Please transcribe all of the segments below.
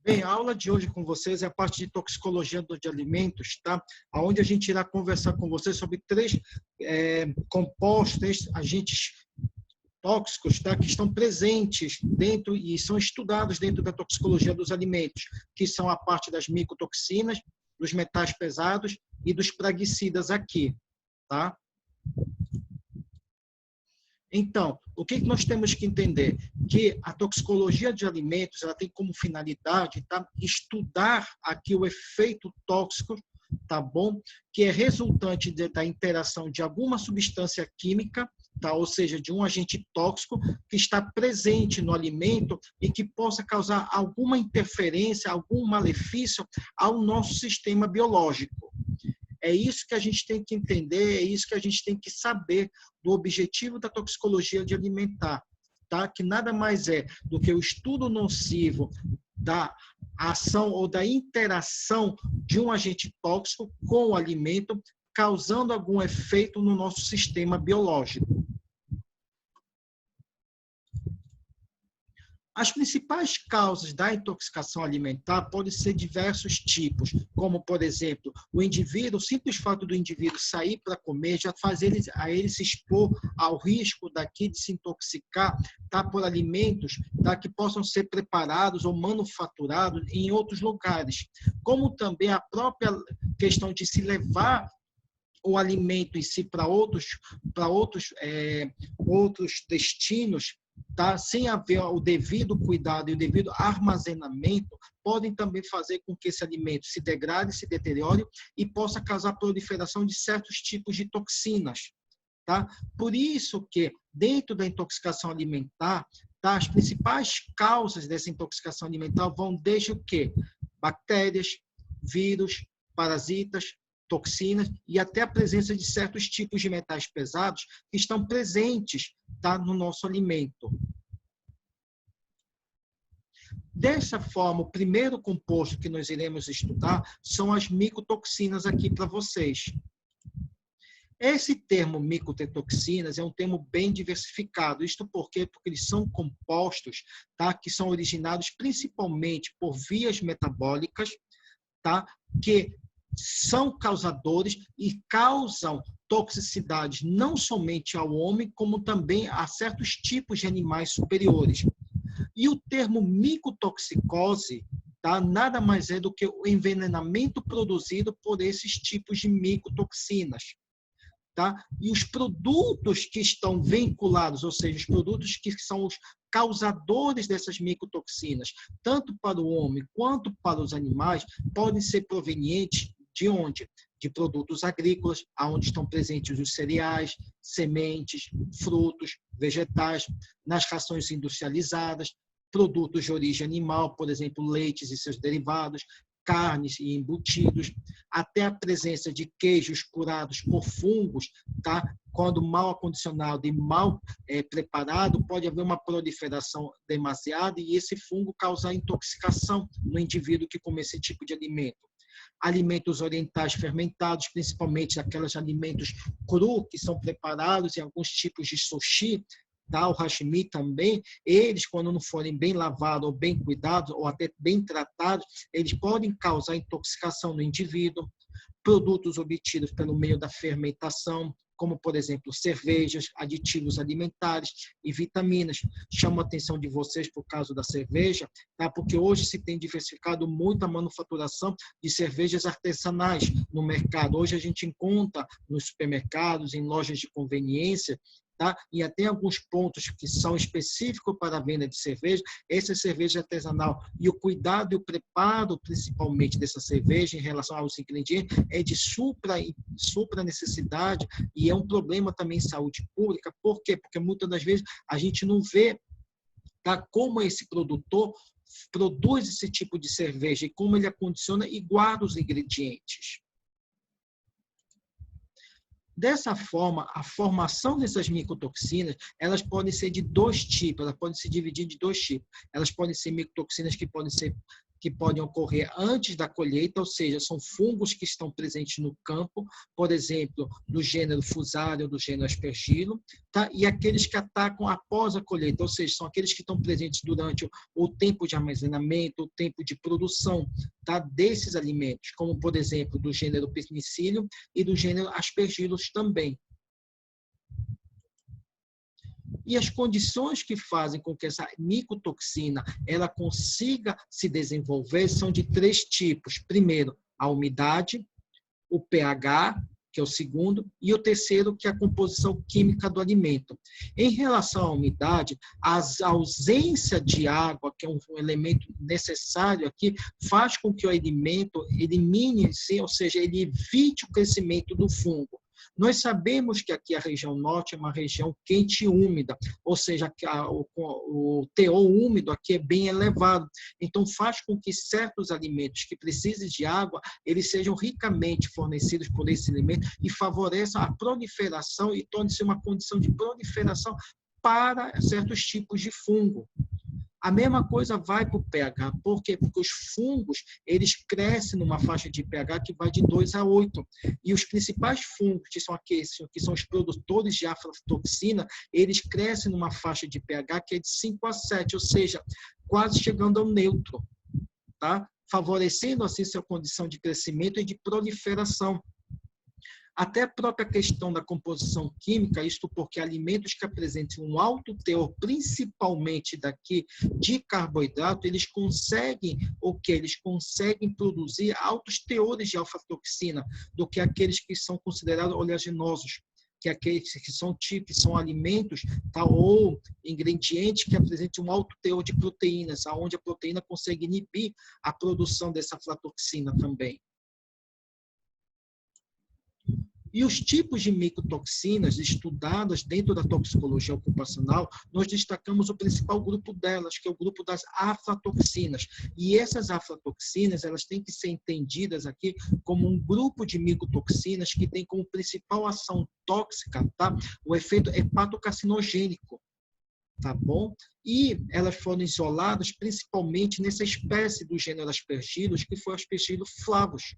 Bem, a aula de hoje com vocês é a parte de toxicologia de alimentos, tá? Onde a gente irá conversar com vocês sobre três compostos, três agentes tóxicos, tá? Que estão presentes dentro e são estudados dentro da toxicologia dos alimentos, que são a parte das micotoxinas, dos metais pesados e dos praguicidas aqui, tá? Então, o que nós temos que entender? Que a toxicologia de alimentos ela tem como finalidade, tá, estudar aqui o efeito tóxico, tá bom? Que é resultante da interação de alguma substância química, tá? Ou seja, de um agente tóxico que está presente no alimento e que possa causar alguma interferência, algum malefício ao nosso sistema biológico. É isso que a gente tem que entender, é isso que a gente tem que saber do objetivo da toxicologia de alimentar, tá? Que nada mais é do que o estudo nocivo da ação ou da interação de um agente tóxico com o alimento, causando algum efeito no nosso sistema biológico. As principais causas da intoxicação alimentar podem ser diversos tipos, como, por exemplo, o simples fato do indivíduo sair para comer já faz ele se expor ao risco de se intoxicar, tá, por alimentos, tá, que possam ser preparados ou manufaturados em outros lugares, como também a própria questão de se levar o alimento em si para outros destinos, tá? Sem haver o devido cuidado e o devido armazenamento, podem também fazer com que esse alimento se degrade, se deteriore e possa causar proliferação de certos tipos de toxinas. Tá? Por isso que, dentro da intoxicação alimentar, tá, as principais causas dessa intoxicação alimentar vão desde o quê? Bactérias, vírus, parasitas, toxinas e até a presença de certos tipos de metais pesados que estão presentes, tá, no nosso alimento. Dessa forma, o primeiro composto que nós iremos estudar são as micotoxinas aqui para vocês. Esse termo micotoxinas é um termo bem diversificado. Isto por quê? Porque eles são compostos, tá, que são originados principalmente por vias metabólicas, tá, que são causadores e causam toxicidade não somente ao homem, como também a certos tipos de animais superiores. E o termo micotoxicose, tá, nada mais é do que o envenenamento produzido por esses tipos de micotoxinas. Tá? E os produtos que estão vinculados, ou seja, os produtos que são os causadores dessas micotoxinas, tanto para o homem quanto para os animais, podem ser provenientes de onde? De produtos agrícolas, onde estão presentes os cereais, sementes, frutos, vegetais, nas rações industrializadas, produtos de origem animal, por exemplo, leites e seus derivados, carnes e embutidos, até a presença de queijos curados por fungos, tá? Quando mal acondicionado e mal preparado, pode haver uma proliferação demasiada e esse fungo causar intoxicação no indivíduo que come esse tipo de alimento. Alimentos orientais fermentados, principalmente aqueles alimentos crus que são preparados em alguns tipos de sushi, tá? O sashimi também, eles, quando não forem bem lavados ou bem cuidados, ou até bem tratados, eles podem causar intoxicação no indivíduo. Produtos obtidos pelo meio da fermentação, como, por exemplo, cervejas, aditivos alimentares e vitaminas. Chamo a atenção de vocês por causa da cerveja, tá? Porque hoje se tem diversificado muito a manufaturação de cervejas artesanais no mercado. Hoje a gente encontra nos supermercados, em lojas de conveniência, tá? E até alguns pontos que são específicos para a venda de cerveja, essa cerveja artesanal e o cuidado e o preparo, principalmente dessa cerveja em relação aos ingredientes, é de supra necessidade e é um problema também em saúde pública. Por quê? Porque muitas das vezes a gente não vê, tá, como esse produtor produz esse tipo de cerveja e como ele acondiciona e guarda os ingredientes. Dessa forma, a formação dessas micotoxinas, elas podem ser de dois tipos, elas podem se dividir de dois tipos. Elas podem ser micotoxinas que podem ser que podem ocorrer antes da colheita, ou seja, são fungos que estão presentes no campo, por exemplo, do gênero Fusarium, do gênero Aspergillus, tá? E aqueles que atacam após a colheita, ou seja, são aqueles que estão presentes durante o tempo de armazenamento, o tempo de produção, tá? Desses alimentos, como, por exemplo, do gênero Penicillium e do gênero Aspergillus também. E as condições que fazem com que essa micotoxina ela consiga se desenvolver são de 3 tipos. Primeiro, a umidade, o pH, que é o segundo, e o terceiro, que é a composição química do alimento. Em relação à umidade, a ausência de água, que é um elemento necessário aqui, faz com que o alimento elimine, ou seja, ele evite o crescimento do fungo. Nós sabemos que aqui a região norte é uma região quente e úmida, ou seja, o teor úmido aqui é bem elevado. Então, faz com que certos alimentos que precisem de água, eles sejam ricamente fornecidos por esse alimento e favoreçam a proliferação e torne-se uma condição de proliferação para certos tipos de fungo. A mesma coisa vai para o pH. Por quê? Porque os fungos, eles crescem numa faixa de pH que vai de 2 a 8. E os principais fungos, que são aqueles que são os produtores de aflatoxina, eles crescem numa faixa de pH que é de 5 a 7, ou seja, quase chegando ao neutro, tá? Favorecendo assim sua condição de crescimento e de proliferação. Até a própria questão da composição química, isto porque alimentos que apresentem um alto teor, principalmente daqui de carboidrato, eles conseguem Eles conseguem produzir altos teores de alfa-toxina do que aqueles que são considerados oleaginosos, que aqueles que são alimentos, tá, ou ingredientes que apresentem um alto teor de proteínas, aonde a proteína consegue inibir a produção dessa aflatoxina também. E os tipos de micotoxinas estudadas dentro da toxicologia ocupacional, nós destacamos o principal grupo delas, que é o grupo das aflatoxinas. E essas aflatoxinas, elas têm que ser entendidas aqui como um grupo de micotoxinas que tem como principal ação tóxica, tá? O efeito hepatocarcinogênico, tá bom? E elas foram isoladas principalmente nessa espécie do gênero Aspergillus, que foi o Aspergillus flavus.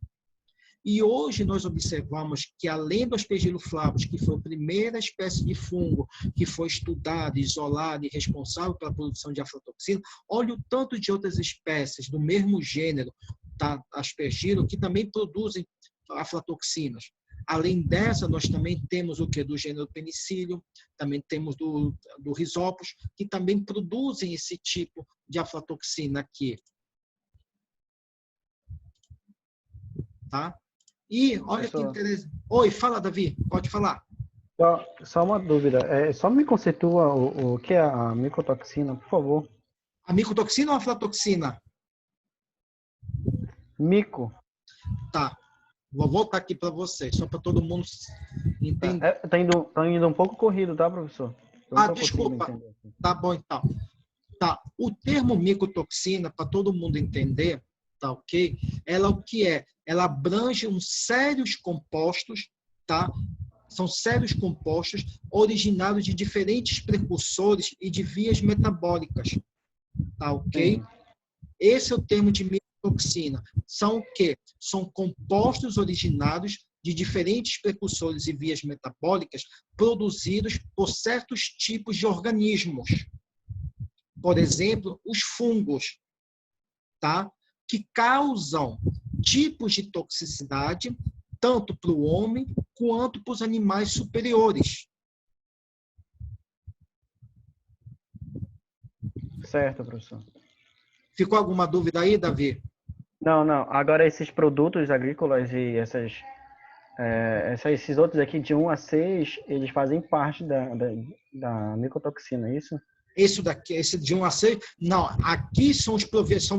E hoje nós observamos que, além do Aspergillus flavus, que foi a primeira espécie de fungo que foi estudada, isolada e responsável pela produção de aflatoxina, olha o tanto de outras espécies do mesmo gênero, tá, Aspergillus, que também produzem aflatoxinas. Além dessa, nós também temos o que? Do gênero Penicillium, também temos do Rhizopus, que também produzem esse tipo de aflatoxina aqui. Tá? E olha que interessante. Oi, fala, Davi, pode falar. Só uma dúvida. Só me conceitua o que é a micotoxina, por favor. A micotoxina ou a aflatoxina? Mico. Tá. Vou voltar aqui para você, só para todo mundo entender. Tá indo um pouco corrido, tá, professor? Desculpa. Tá bom, então. Tá. O termo micotoxina, para todo mundo entender, tá ok? Ela o que é? Ela abrange sérios compostos, tá? São sérios compostos originados de diferentes precursores e de vias metabólicas, tá ok? Sim. Esse é o termo de micotoxina. São o quê? São compostos originados de diferentes precursores e vias metabólicas produzidos por certos tipos de organismos. Por exemplo, os fungos, tá? Que causam tipos de toxicidade tanto para o homem quanto para os animais superiores. Certo, professor. Ficou alguma dúvida aí, Davi? Não. Agora, esses produtos agrícolas e esses outros aqui de 1 a 6, eles fazem parte da micotoxina, é isso? Esse de 1 a 6, não, aqui são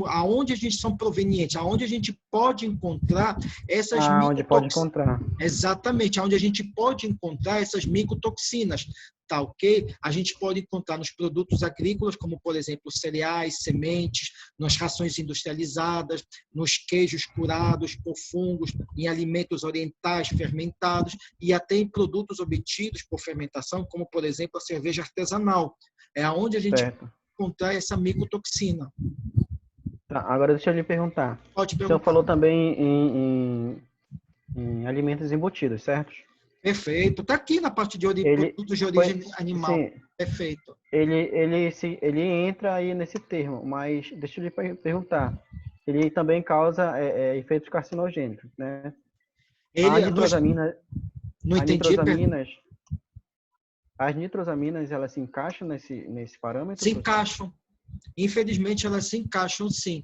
aonde a gente são provenientes, aonde a gente pode encontrar essas micotoxinas. Onde pode encontrar. Exatamente, aonde a gente pode encontrar essas micotoxinas, tá ok? A gente pode encontrar nos produtos agrícolas, como, por exemplo, cereais, sementes, nas rações industrializadas, nos queijos curados por fungos, em alimentos orientais fermentados e até em produtos obtidos por fermentação, como, por exemplo, a cerveja artesanal. É onde a gente pode encontrar essa micotoxina. Tá, agora deixa eu lhe perguntar. Pode O senhor perguntar. falou também em alimentos embutidos, certo? Perfeito. Está aqui na parte de Ele produtos de origem foi, animal. sim, Perfeito. ele entra aí nesse termo, mas deixa eu lhe perguntar. Ele também causa efeitos carcinogênicos, né? A Nós nitrosamina, não a entendi, nitrosaminas, as nitrosaminas, elas se encaixam nesse parâmetro, se professor? encaixam. Infelizmente, elas se encaixam sim.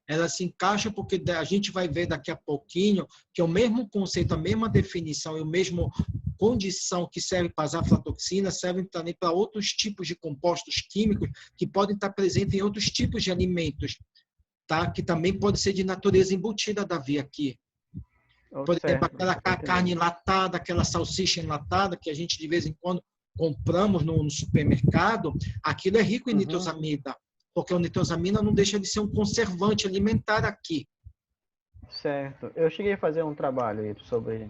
Elas se encaixam porque a gente vai ver daqui a pouquinho que o mesmo conceito, a mesma definição e o mesmo condição que serve para as aflatoxinas servem também para outros tipos de compostos químicos que podem estar presentes em outros tipos de alimentos, tá? Que também pode ser de natureza embutida, Davi, aqui. Oh, Por exemplo, certo, aquela professor, estou carne entendendo. enlatada, aquela salsicha enlatada que a gente de vez em quando compramos no supermercado, aquilo é rico em Uhum. nitrosamina, porque a nitrosamina não deixa de ser um conservante alimentar aqui. Certo. Eu cheguei a fazer um trabalho aí sobre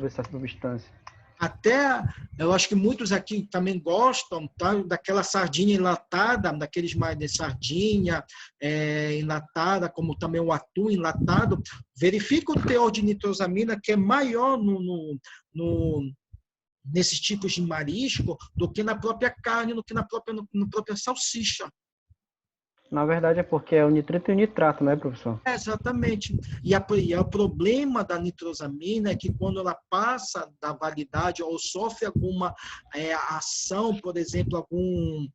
essa substância. Até, eu acho que muitos aqui também gostam, tá? Daquela sardinha enlatada, daqueles mais de sardinha enlatada, como também o atum enlatado. Verifica o teor de nitrosamina, que é maior nesses tipos de marisco do que na própria carne, do que na própria salsicha. Na verdade é porque é o nitrito e o nitrato, né, professor? Exatamente. E o problema da nitrosamina é que quando ela passa da validade ou sofre alguma ação, por exemplo, algum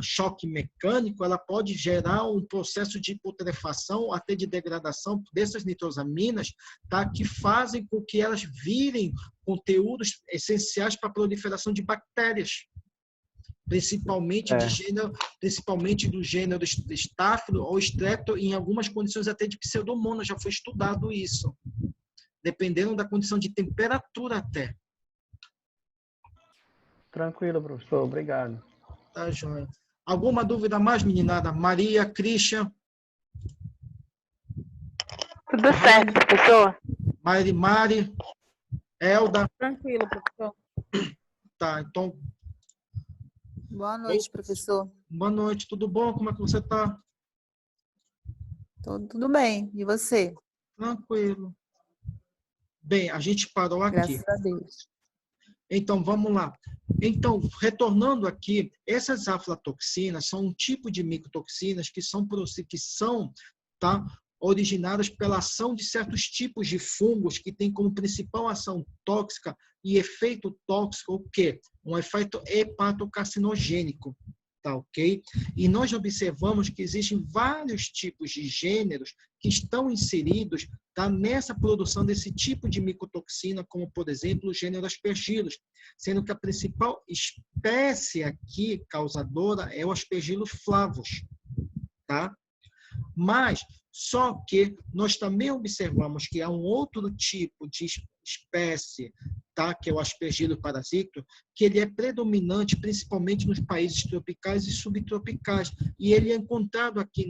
choque mecânico, ela pode gerar um processo de putrefação, até de degradação dessas nitrosaminas, tá? Que fazem com que elas virem conteúdos essenciais para a proliferação de bactérias. É, Principalmente do gênero Staphylo ou Strepto, em algumas condições até de pseudomonas, já foi estudado isso, dependendo da condição de temperatura até. tranquilo, professor, obrigado. Tá, joia? Alguma dúvida mais, meninada? Maria, Christian, Tudo certo, Rani, professor? Mari, Elda, Tranquilo, professor. tá, então, Boa noite, professor. boa noite, tudo bom? Como é que você tá? Tudo bem. E você? Tranquilo. Bem, a gente parou aqui. Graças a Deus. Então, vamos lá. Então, retornando aqui, essas aflatoxinas são um tipo de micotoxinas que são tá, originadas pela ação de certos tipos de fungos que têm como principal ação tóxica e efeito tóxico o quê? Um efeito hepatocarcinogênico. Tá, ok? E nós observamos que existem vários tipos de gêneros que estão inseridos, tá, nessa produção desse tipo de micotoxina, como, por exemplo, o gênero Aspergillus, sendo que a principal espécie aqui causadora é o Aspergillus flavus, tá? Mas, só que nós também observamos que há um outro tipo de espécie, tá? Que é o Aspergillus parasito, que ele é predominante principalmente nos países tropicais e subtropicais. E ele é encontrado aqui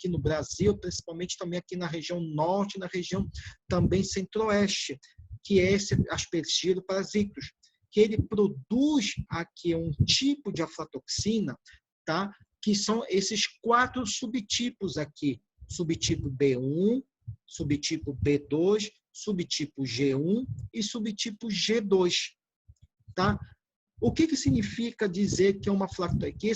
no Brasil, principalmente também aqui na região norte, na região também centro-oeste, que é esse Aspergillus parasitus, que ele produz aqui um tipo de aflatoxina, tá? Que são esses 4 subtipos aqui. Subtipo B1, subtipo B2, subtipo G1 e subtipo G2. Tá? O que significa dizer que é uma que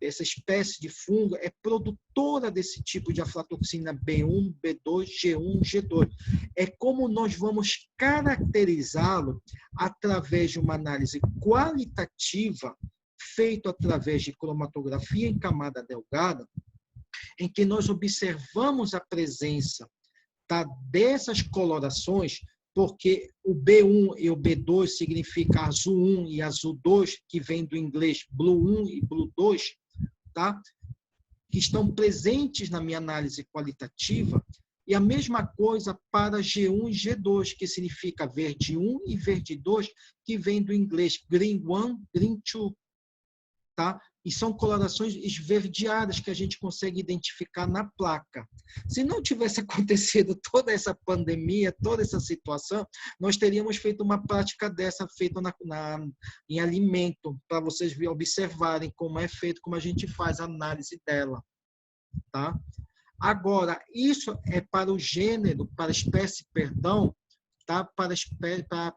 essa espécie de fungo é produtora desse tipo de aflatoxina B1, B2, G1, G2? É como nós vamos caracterizá-lo através de uma análise qualitativa feito através de cromatografia em camada delgada, em que nós observamos a presença, tá, dessas colorações, porque o B1 e o B2 significa azul 1 e azul 2, que vem do inglês blue 1 e blue 2, tá? Que estão presentes na minha análise qualitativa, e a mesma coisa para G1 e G2, que significa verde 1 e verde 2, que vem do inglês green 1, green 2. Tá? E são colorações esverdeadas que a gente consegue identificar na placa. Se não tivesse acontecido toda essa pandemia, toda essa situação, nós teríamos feito uma prática dessa feita em alimento, para vocês observarem como é feito, como a gente faz a análise dela. tá? Agora, isso é para o gênero, para a espécie, perdão, tá? Para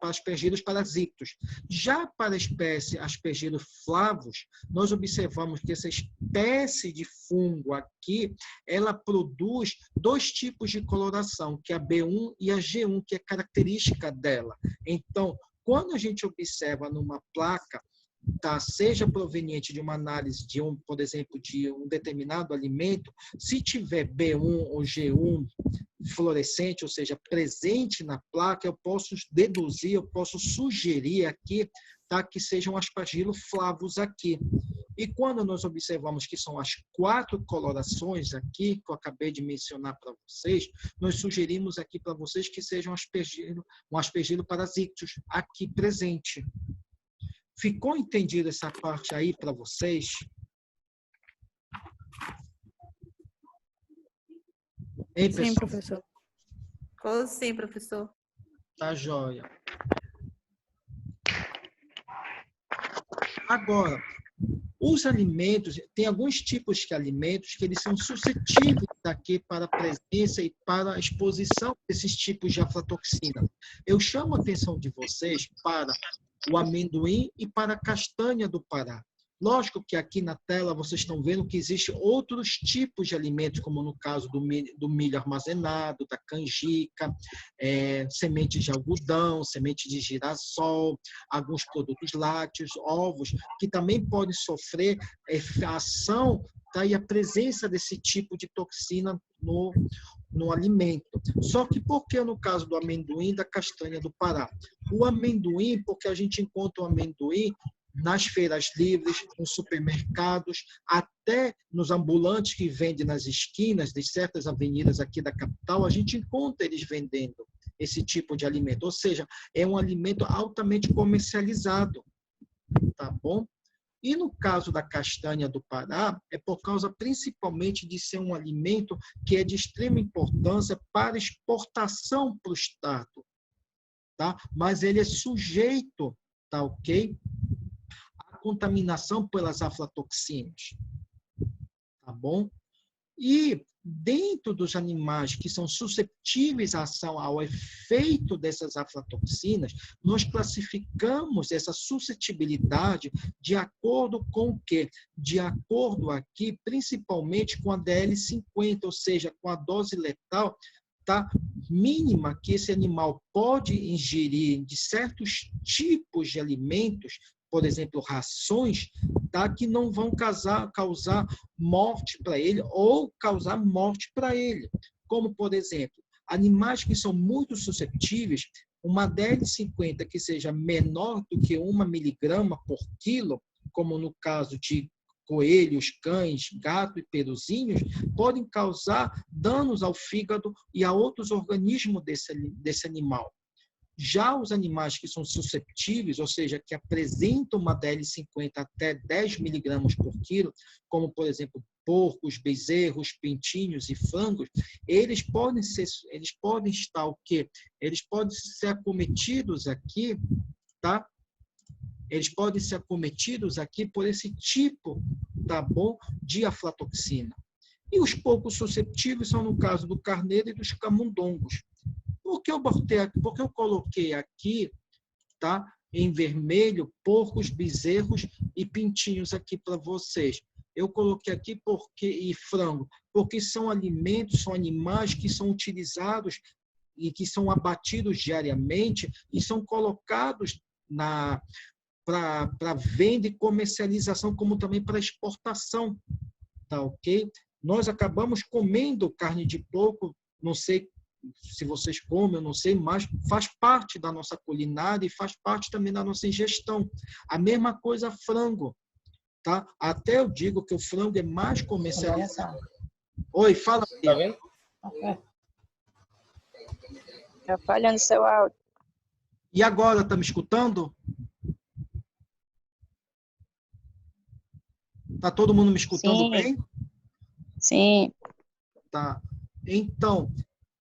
aspergilos parasitos. Já para a espécie Aspergillus flavus, nós observamos que essa espécie de fungo aqui, ela produz dois tipos de coloração, que é a B1 e a G1, que é característica dela. Então, quando a gente observa numa placa, tá, seja proveniente de uma análise de por exemplo, de um determinado alimento, se tiver B1 ou G1 fluorescente, ou seja, presente na placa, eu posso deduzir, eu posso sugerir aqui, tá, que sejam Aspergillus flavus aqui. E quando nós observamos que são as 4 colorações aqui, que eu acabei de mencionar para vocês, nós sugerimos aqui para vocês que sejam um Aspergillus parasitus aqui presente. Ficou entendido essa parte aí para vocês? Hein, pessoal? Sim, professor. Sim, professor. Tá joia. Agora, os alimentos, tem alguns tipos de alimentos que eles são suscetíveis aqui para a presença e para a exposição desses tipos de aflatoxina. Eu chamo a atenção de vocês para o amendoim e para a castanha do Pará. Lógico que aqui na tela vocês estão vendo que existem outros tipos de alimentos, como no caso do milho armazenado, da canjica, sementes de algodão, semente de girassol, alguns produtos lácteos, ovos, que também podem sofrer a ação, tá, e a presença desse tipo de toxina no alimento. Só que por que no caso do amendoim e da castanha do Pará? O amendoim, porque a gente encontra o amendoim nas feiras livres, nos supermercados, até nos ambulantes que vendem nas esquinas de certas avenidas aqui da capital, a gente encontra eles vendendo esse tipo de alimento. Ou seja, é um alimento altamente comercializado, tá bom? E no caso da castanha do Pará, é por causa principalmente de ser um alimento que é de extrema importância para exportação para o Estado, tá? Mas ele é sujeito, tá ok? A contaminação pelas aflatoxinas, tá bom? E dentro dos animais que são suscetíveis à ação, ao efeito dessas aflatoxinas, nós classificamos essa suscetibilidade de acordo com o quê? De acordo aqui, principalmente com a DL50, ou seja, com a dose letal, tá, mínima que esse animal pode ingerir de certos tipos de alimentos, por exemplo, rações, tá, que não vão causar morte para ele ou causar morte para ele. Como, por exemplo, animais que são muito suscetíveis, uma DL50 que seja menor do que 1 miligrama por quilo, como no caso de coelhos, cães, gato e peruzinhos, podem causar danos ao fígado e a outros organismos desse animal. Já os animais que são susceptíveis, ou seja, que apresentam uma DL50 até 10 miligramas por quilo, como, por exemplo, porcos, bezerros, pintinhos e frangos, eles podem estar o quê? Eles podem ser acometidos aqui, tá? Eles podem ser acometidos aqui por esse tipo, tá bom, de aflatoxina. E os poucos susceptíveis são no caso do carneiro e dos camundongos. Porque eu coloquei aqui, tá, em vermelho, porcos, bezerros e pintinhos aqui para vocês. Eu coloquei aqui e frango, porque são alimentos, são animais que são utilizados e que são abatidos diariamente e são colocados para venda e comercialização, como também para exportação, tá ok? Nós acabamos comendo carne de porco, não sei se vocês comem, eu não sei, mas faz parte da nossa culinária e faz parte também da nossa ingestão. A mesma coisa frango, tá? Até eu digo que o frango é mais comercializado. Oi, fala. Tá vendo? Tá falhando seu áudio. E agora, tá me escutando? Tá todo mundo me escutando Sim. bem? Sim. Tá. Então,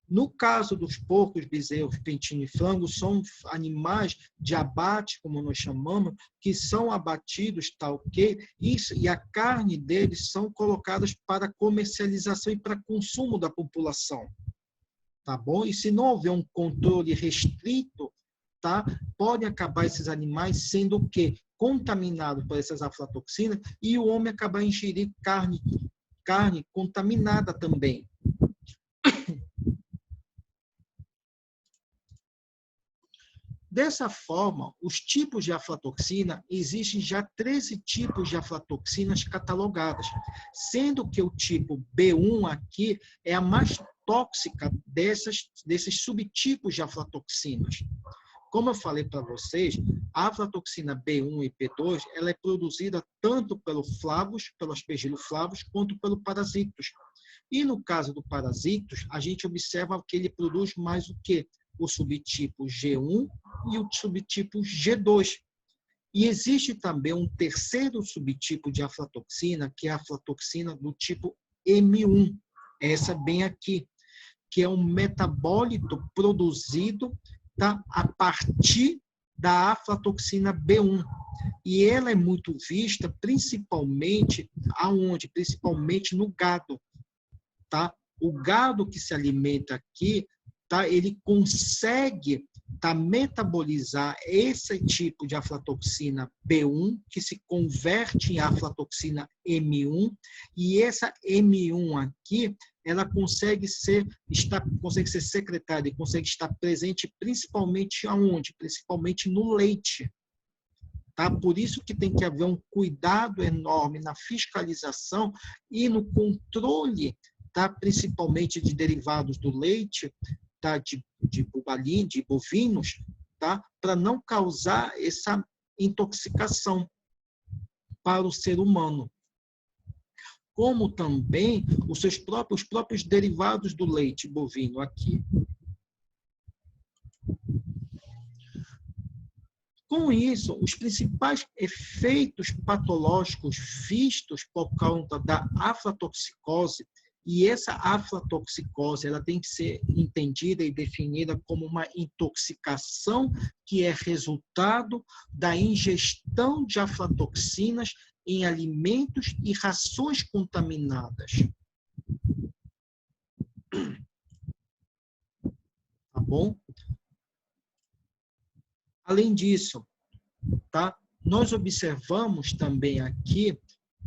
No caso dos porcos, bezerros, pintinho e frango, são animais de abate, como nós chamamos, que são abatidos, tá ok? Isso, e a carne deles são colocadas para comercialização e para consumo da população, tá bom? E se não houver um controle restrito, tá? Podem acabar esses animais sendo o quê? Contaminados por essas aflatoxinas e o homem acabar ingerindo carne contaminada também. Dessa forma, os tipos de aflatoxina, existem já 13 tipos de aflatoxinas catalogadas, sendo que o tipo B1 aqui é a mais tóxica desses subtipos de aflatoxinas. Como eu falei para vocês, a aflatoxina B1 e B2 ela é produzida tanto pelo flavos, pelo aspergiloflavos, quanto pelo parasitos. E no caso do parasitos, a gente observa que ele produz mais o quê? O subtipo G1 e o subtipo G2. E existe também um terceiro subtipo de aflatoxina, que é a aflatoxina do tipo M1, essa bem aqui, que é um metabólito produzido, tá, a partir da aflatoxina B1. E ela é muito vista principalmente aonde? Principalmente no gado, tá? O gado que se alimenta aqui, tá, ele consegue metabolizar esse tipo de aflatoxina B1, que se converte em aflatoxina M1, e essa M1 aqui, ela consegue ser secretada e consegue estar presente principalmente aonde? Principalmente no leite. Tá? Por isso que tem que haver um cuidado enorme na fiscalização e no controle, tá? Principalmente de derivados do leite, tá? de bubalina, de bovinos, tá? Para não causar essa intoxicação para o ser humano. Como também os próprios derivados do leite bovino aqui. Com isso, os principais efeitos patológicos vistos por conta da aflatoxicose, e essa aflatoxicose ela tem que ser entendida e definida como uma intoxicação que é resultado da ingestão de aflatoxinas em alimentos e rações contaminadas. Tá bom? Além disso, tá? Nós observamos também aqui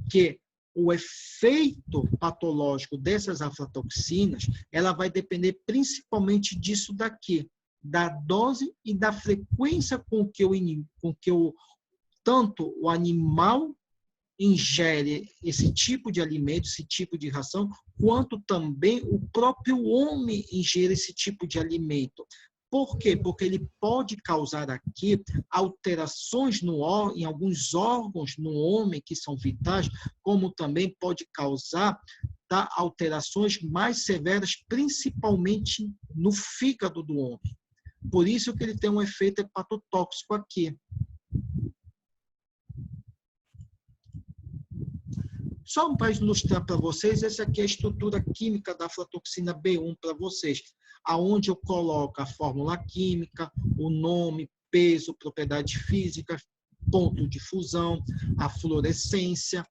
que o efeito patológico dessas aflatoxinas, ela vai depender principalmente disso daqui, da dose e da frequência com que tanto o animal ingere esse tipo de alimento, esse tipo de ração, quanto também o próprio homem ingere esse tipo de alimento. Por quê? Porque ele pode causar aqui alterações em alguns órgãos no homem que são vitais, como também pode causar, tá, alterações mais severas, principalmente no fígado do homem. Por isso que ele tem um efeito hepatotóxico aqui. Só para ilustrar para vocês, essa aqui é a estrutura química da aflatoxina B1 para vocês, aonde eu coloco a fórmula química, o nome, peso, propriedade física, ponto de fusão, a fluorescência,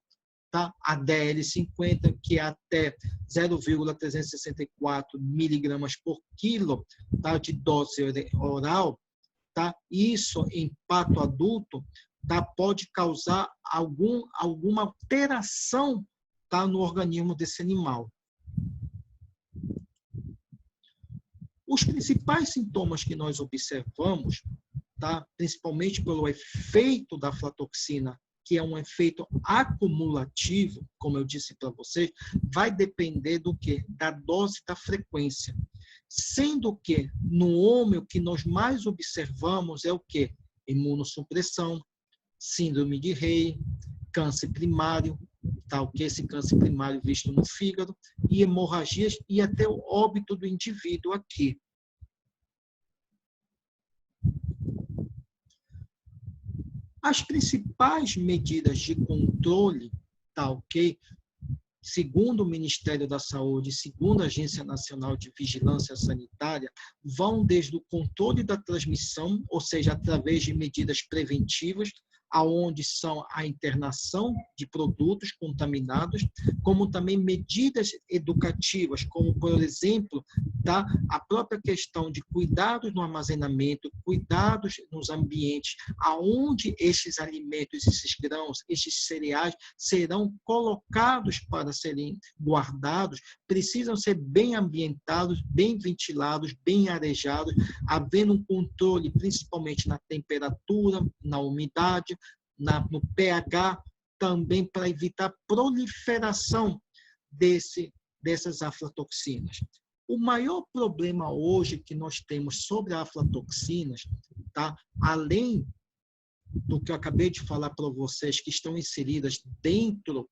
tá? A DL50, que é até 0,364 miligramas por quilo, tá? De dose oral, tá? Isso em pato adulto, tá? Pode causar alguma alteração, tá? No organismo desse animal. Os principais sintomas que nós observamos, tá? Principalmente pelo efeito da aflatoxina, que é um efeito acumulativo, como eu disse para vocês, vai depender do quê? Da dose e da frequência. Sendo que no homem o que nós mais observamos é o quê? Imunossupressão, síndrome de Rey, câncer primário, tá, o que esse câncer primário visto no fígado, e hemorragias e até o óbito do indivíduo aqui. As principais medidas de controle, tá, ok, segundo o Ministério da Saúde, segundo a Agência Nacional de Vigilância Sanitária, vão desde o controle da transmissão, ou seja, através de medidas preventivas, aonde são a internação de produtos contaminados, como também medidas educativas, como, por exemplo, a própria questão de cuidados no armazenamento, cuidados nos ambientes, aonde esses alimentos, esses grãos, esses cereais serão colocados para serem guardados, precisam ser bem ambientados, bem ventilados, bem arejados, havendo um controle, principalmente na temperatura, na umidade, no pH, também para evitar a proliferação dessas aflatoxinas. O maior problema hoje que nós temos sobre aflatoxinas, além do que eu acabei de falar para vocês, que estão inseridas dentro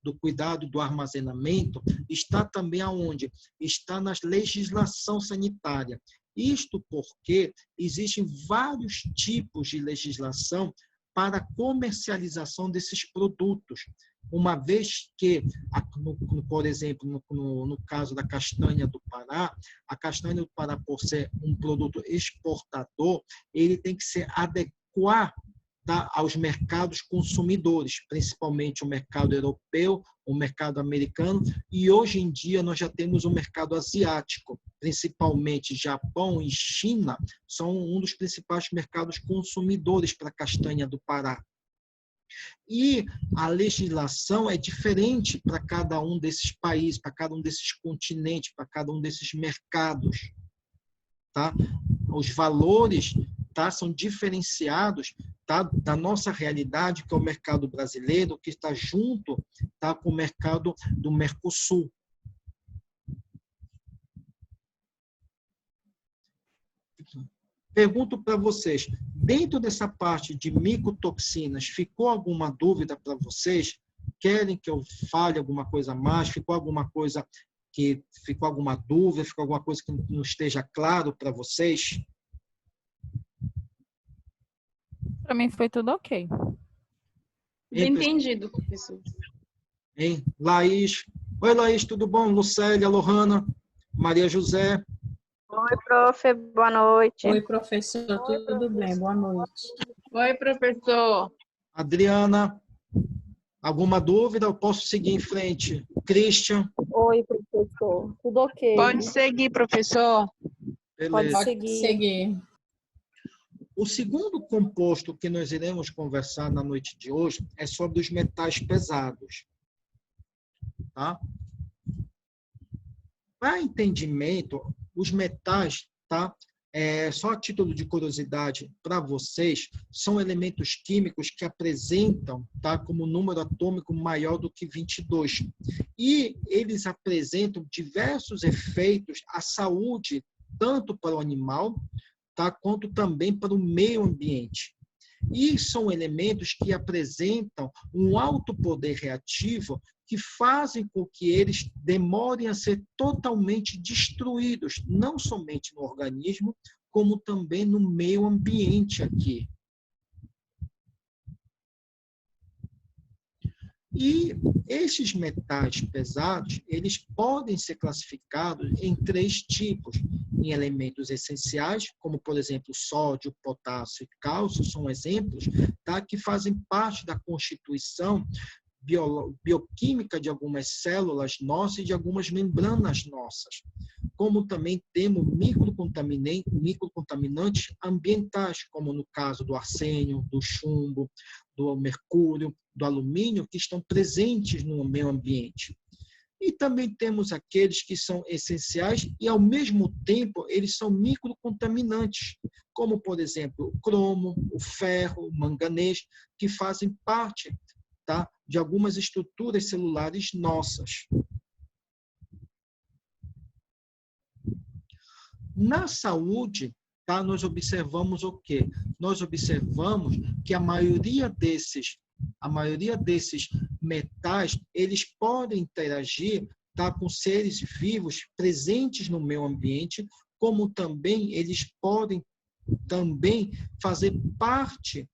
do cuidado do armazenamento, está também aonde? Está na legislação sanitária. Isto porque existem vários tipos de legislação para a comercialização desses produtos. Uma vez que, por exemplo, no caso da castanha do Pará, a castanha do Pará, por ser um produto exportador, ele tem que se adequar aos mercados consumidores, principalmente o mercado europeu, o mercado americano, e hoje em dia nós já temos o mercado asiático, principalmente Japão e China, são um dos principais mercados consumidores para a castanha do Pará. E a legislação é diferente para cada um desses países, para cada um desses continentes, para cada um desses mercados. Os valores são diferenciados da nossa realidade, que é o mercado brasileiro, que está junto com o mercado do Mercosul. Pergunto para vocês, dentro dessa parte de micotoxinas, ficou alguma dúvida para vocês? Querem que eu fale alguma coisa a mais? Ficou alguma coisa ficou alguma dúvida? Ficou alguma coisa que não esteja claro para vocês? Para mim foi tudo ok. Bem entendido, professor. Hein? Laís. Oi, Laís, tudo bom? Lucélia, Lohana, Maria José. Oi, prof, boa noite. Oi, professor, tudo bem? Boa noite. Oi, professor. Adriana, alguma dúvida? Eu posso seguir em frente? Christian. Oi, professor. Tudo ok. Pode seguir, professor. Beleza. Pode seguir. O segundo composto que nós iremos conversar na noite de hoje é sobre os metais pesados. Para entendimento, os metais, só a título de curiosidade para vocês, são elementos químicos que apresentam como número atômico maior do que 22. E eles apresentam diversos efeitos à saúde, tanto para o animal, quanto também para o meio ambiente. E são elementos que apresentam um alto poder reativo que fazem com que eles demorem a ser totalmente destruídos, não somente no organismo, como também no meio ambiente aqui. E esses metais pesados, eles podem ser classificados em 3 tipos, em elementos essenciais, como, por exemplo, sódio, potássio e cálcio, são exemplos, que fazem parte da constituição bioquímica de algumas células nossas e de algumas membranas nossas. Como também temos microcontaminantes ambientais, como no caso do arsênio, do chumbo, do mercúrio, do alumínio, que estão presentes no meio ambiente. E também temos aqueles que são essenciais e, ao mesmo tempo, eles são microcontaminantes, como, por exemplo, o cromo, o ferro, o manganês, que fazem parte de algumas estruturas celulares nossas. Na saúde, nós observamos o quê? Nós observamos que a maioria desses metais, eles podem interagir com seres vivos presentes no meio ambiente, como também eles podem também fazer parte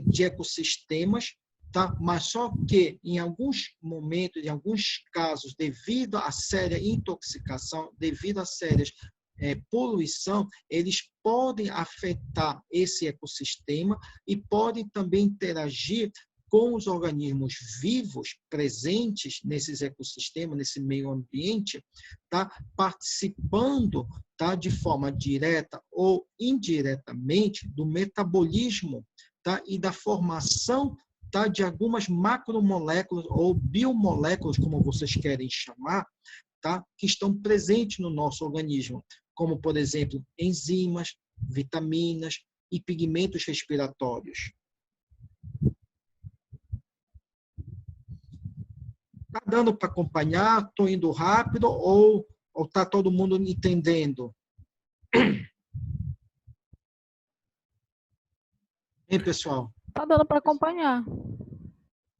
de ecossistemas, tá? Mas só que em alguns momentos, em alguns casos, devido à séria intoxicação, devido a sérias poluição, eles podem afetar esse ecossistema e podem também interagir com os organismos vivos presentes nesses ecossistemas, nesse meio ambiente, tá? Participando, tá? De forma direta ou indiretamente do metabolismo, tá? E da formação, tá? De algumas macromoléculas ou biomoléculas, como vocês querem chamar, tá? Que estão presentes no nosso organismo, como, por exemplo, enzimas, vitaminas e pigmentos respiratórios. Está dando para acompanhar? Estou indo rápido ou está todo mundo entendendo? Hein, pessoal? Tá dando para acompanhar.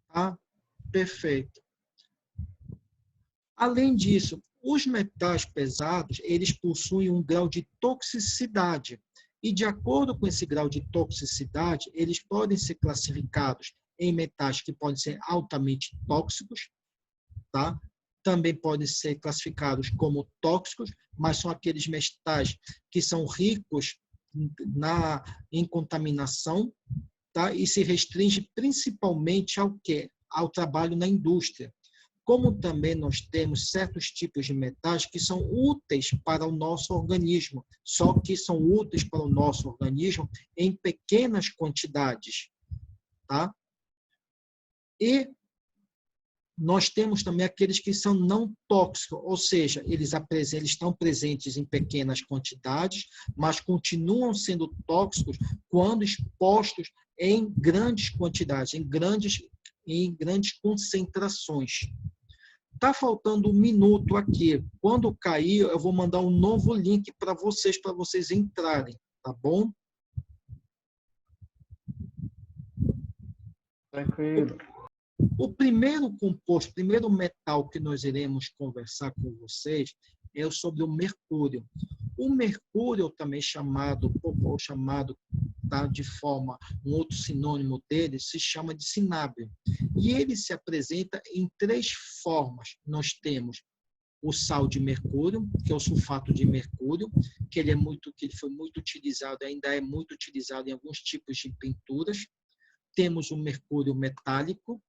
Tá? Perfeito. Além disso, os metais pesados, eles possuem um grau de toxicidade. E, de acordo com esse grau de toxicidade, eles podem ser classificados em metais que podem ser altamente tóxicos, tá? Também podem ser classificados como tóxicos, mas são aqueles metais que são ricos em contaminação, tá? E se restringe principalmente ao quê? Ao trabalho na indústria. Como também nós temos certos tipos de metais que são úteis para o nosso organismo, só que são úteis para o nosso organismo em pequenas quantidades, tá? E nós temos também aqueles que são não tóxicos, ou seja, eles estão presentes em pequenas quantidades, mas continuam sendo tóxicos quando expostos em grandes quantidades, em grandes concentrações. Está faltando 1 minuto aqui. Quando cair, eu vou mandar um novo link para vocês entrarem, tá bom? Tranquilo. O primeiro composto, o primeiro metal que nós iremos conversar com vocês é sobre o mercúrio. O mercúrio, também chamado, tá, de forma, um outro sinônimo dele, se chama de cinábrio. E ele se apresenta em 3 formas. Nós temos o sal de mercúrio, que é o sulfato de mercúrio, que ele foi muito utilizado, ainda é muito utilizado em alguns tipos de pinturas. Temos o mercúrio metálico,